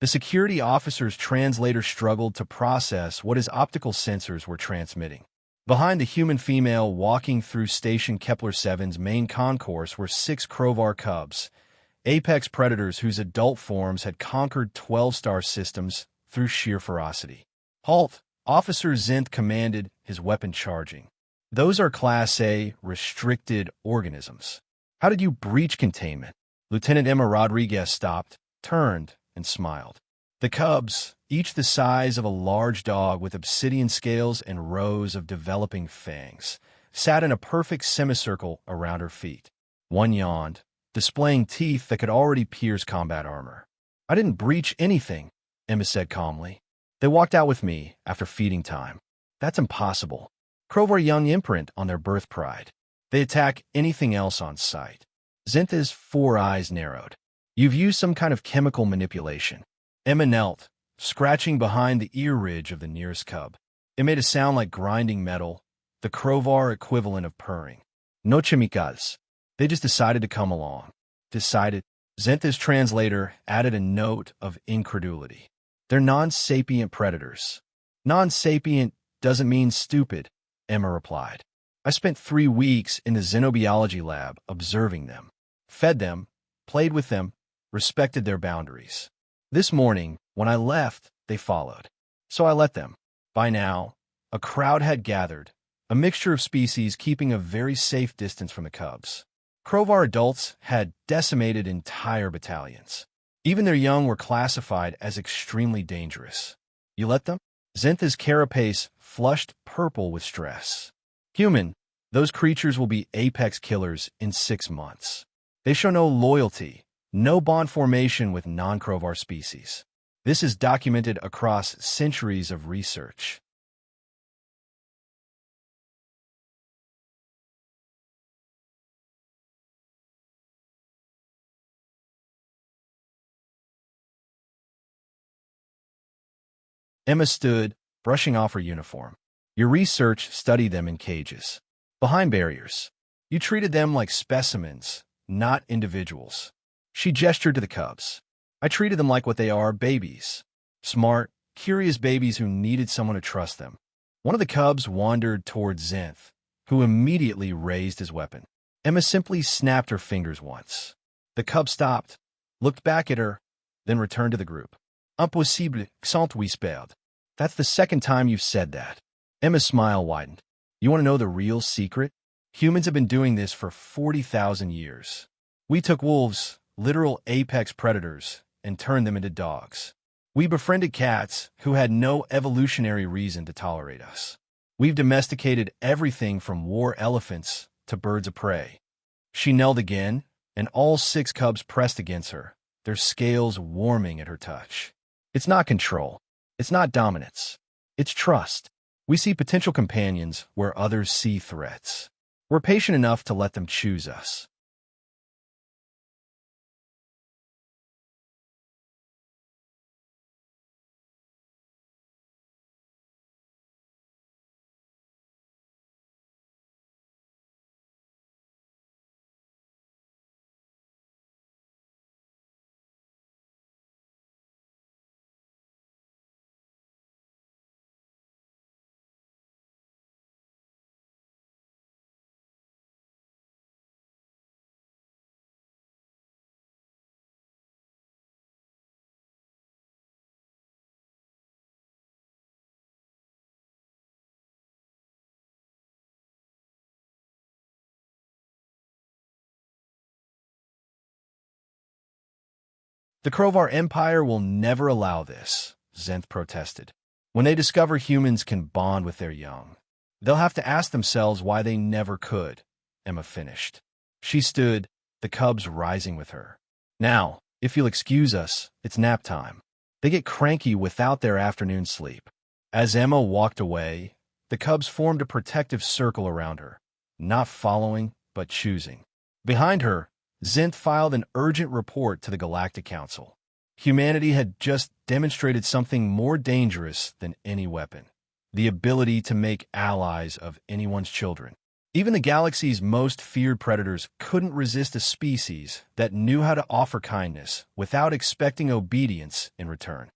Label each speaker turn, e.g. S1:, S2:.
S1: The security officer's translator struggled to process what his optical sensors were transmitting. Behind the human female walking through Station Kepler-7's main concourse were 6 Crovar cubs, apex predators whose adult forms had conquered 12-star systems through sheer ferocity. "Halt!" Officer Zinth commanded, his weapon charging. "Those are Class A, restricted organisms. How did you breach containment?" Lieutenant Emma Rodriguez stopped, turned, and smiled. The cubs, each the size of a large dog with obsidian scales and rows of developing fangs, sat in a perfect semicircle around her feet. One yawned, displaying teeth that could already pierce combat armor. "I didn't breach anything," Emma said calmly. "They walked out with me after feeding time." "That's impossible." Crovar young imprint on their birth pride. They attack anything else on sight. Zintha's 4 eyes narrowed. "You've used some kind of chemical manipulation." Emma knelt, scratching behind the ear ridge of the nearest cub. It made a sound like grinding metal, the Crovar equivalent of purring. "No chemicals. They just decided to come along." "Decided?" Zintha's translator added a note of incredulity. "They're non-sapient predators." "Non-sapient doesn't mean stupid," Emma replied. "I spent 3 weeks in the xenobiology lab observing them. Fed them, played with them, respected their boundaries. This morning, when I left, they followed. So I let them." By now, a crowd had gathered, a mixture of species keeping a very safe distance from the cubs. Crovar adults had decimated entire battalions. Even their young were classified as extremely dangerous. "You let them?" Zintha's carapace flushed purple with stress. "Human, those creatures will be apex killers in 6 months. They show no loyalty, no bond formation with non-Crovar species. This is documented across centuries of research." Emma stood, brushing off her uniform. "Your research studied them in cages, behind barriers. You treated them like specimens, not individuals." She gestured to the cubs. "I treated them like what they are, babies. Smart, curious babies who needed someone to trust them." One of the cubs wandered toward Zinth, who immediately raised his weapon. Emma simply snapped her fingers once. The cub stopped, looked back at her, then returned to the group. "Impossible, sans whispered." "That's the 2nd time you've said that." Emma's smile widened. "You want to know the real secret? Humans have been doing this for 40,000 years. We took wolves, literal apex predators, and turned them into dogs. We befriended cats who had no evolutionary reason to tolerate us. We've domesticated everything from war elephants to birds of prey." She knelt again, and all 6 cubs pressed against her, their scales warming at her touch. "It's not control. It's not dominance. It's trust. We see potential companions where others see threats. We're patient enough to let them choose us." "The Crovar Empire will never allow this," Zenth protested. "When they discover humans can bond with their young, they'll have to ask themselves why they never could," Emma finished. She stood, the cubs rising with her. "Now, if you'll excuse us, it's nap time." They get cranky without their afternoon sleep. As Emma walked away, the cubs formed a protective circle around her, not following, but choosing. Behind her, Zinth filed an urgent report to the Galactic Council. Humanity had just demonstrated something more dangerous than any weapon: the ability to make allies of anyone's children. Even the galaxy's most feared predators couldn't resist a species that knew how to offer kindness without expecting obedience in return.